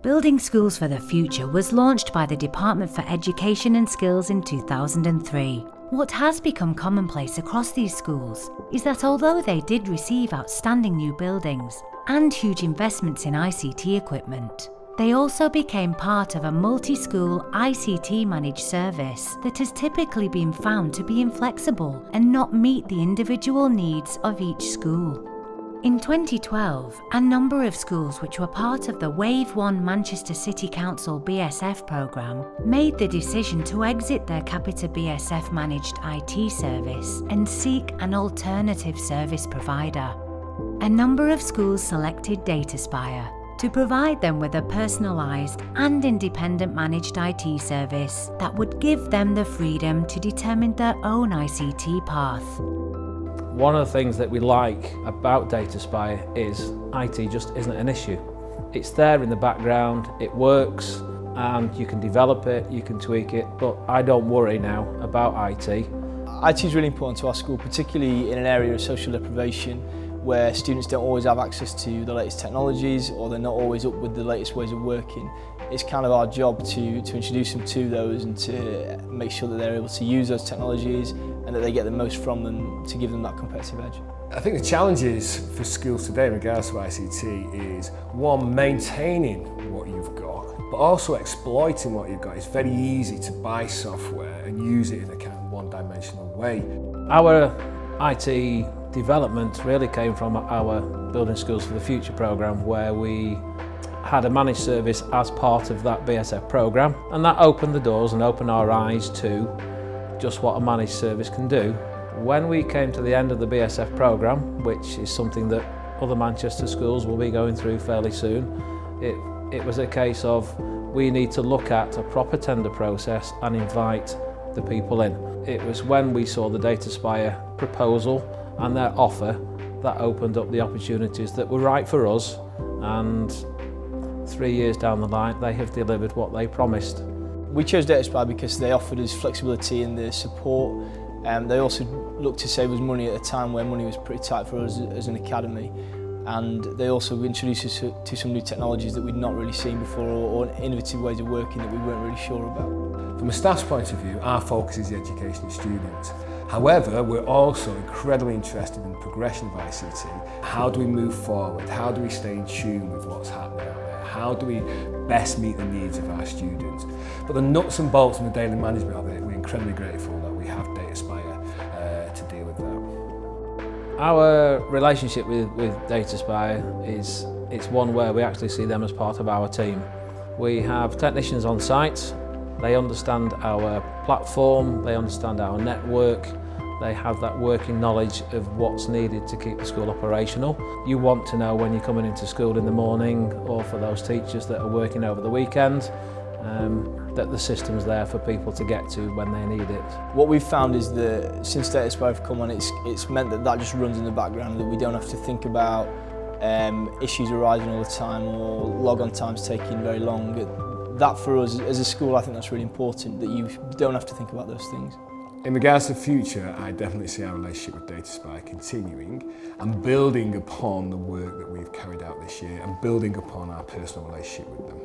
Building Schools for the Future was launched by the Department for Education and Skills in 2003. What has become commonplace across these schools is that although they did receive outstanding new buildings and huge investments in ICT equipment, they also became part of a multi-school ICT managed service that has typically been found to be inflexible and not meet the individual needs of each school. In 2012, a number of schools which were part of the Wave 1 Manchester City Council BSF programme made the decision to exit their Capita BSF managed IT service and seek an alternative service provider. A number of schools selected Dataspire to provide them with a personalised and independent managed IT service that would give them the freedom to determine their own ICT path. One of the things that we like about Dataspire is IT just isn't an issue. It's there in the background, it works, and you can develop it, you can tweak it, but I don't worry now about IT. IT is really important to our school, particularly in an area of social deprivation where students don't always have access to the latest technologies or they're not always up with the latest ways of working. It's kind of our job to introduce them to those and to make sure that they're able to use those technologies and that they get the most from them to give them that competitive edge. I think the challenges for schools today in regards to ICT is one, maintaining what you've got, but also exploiting what you've got. It's very easy to buy software and use it in a kind of one-dimensional way. Our IT development really came from our Building Schools for the Future programme, where we had a managed service as part of that BSF programme, and that opened the doors and opened our eyes to just what a managed service can do. When we came to the end of the BSF programme, which is something that other Manchester schools will be going through fairly soon, it was a case of we need to look at a proper tender process and invite the people in. It was when we saw the Dataspire proposal and their offer that opened up the opportunities that were right for us, and 3 years down the line they have delivered what they promised. We chose Dataspire because they offered us flexibility in the support. They also looked to save us money at a time where money was pretty tight for us as an academy, and they also introduced us to some new technologies that we'd not really seen before or innovative ways of working that we weren't really sure about. From a staff's point of view, our focus is the education of students. However, we're also incredibly interested in the progression of ICT. How do we move forward? How do we stay in tune with what's happening out there? How do we best meet the needs of our students? But the nuts and bolts and the daily management of it, we're incredibly grateful that we have Dataspire to deal with that. Our relationship with Dataspire it's one where we actually see them as part of our team. We have technicians on site. They understand our platform, they understand our network, they have that working knowledge of what's needed to keep the school operational. You want to know when you're coming into school in the morning, or for those teachers that are working over the weekend, that the system's there for people to get to when they need it. What we've found is that since Dataspire have come on, it's meant that just runs in the background, that we don't have to think about issues arising all the time or log-on times taking very long. That for us as a school, I think that's really important, that you don't have to think about those things. In regards to the future, I definitely see our relationship with Dataspire continuing and building upon the work that we've carried out this year and building upon our personal relationship with them.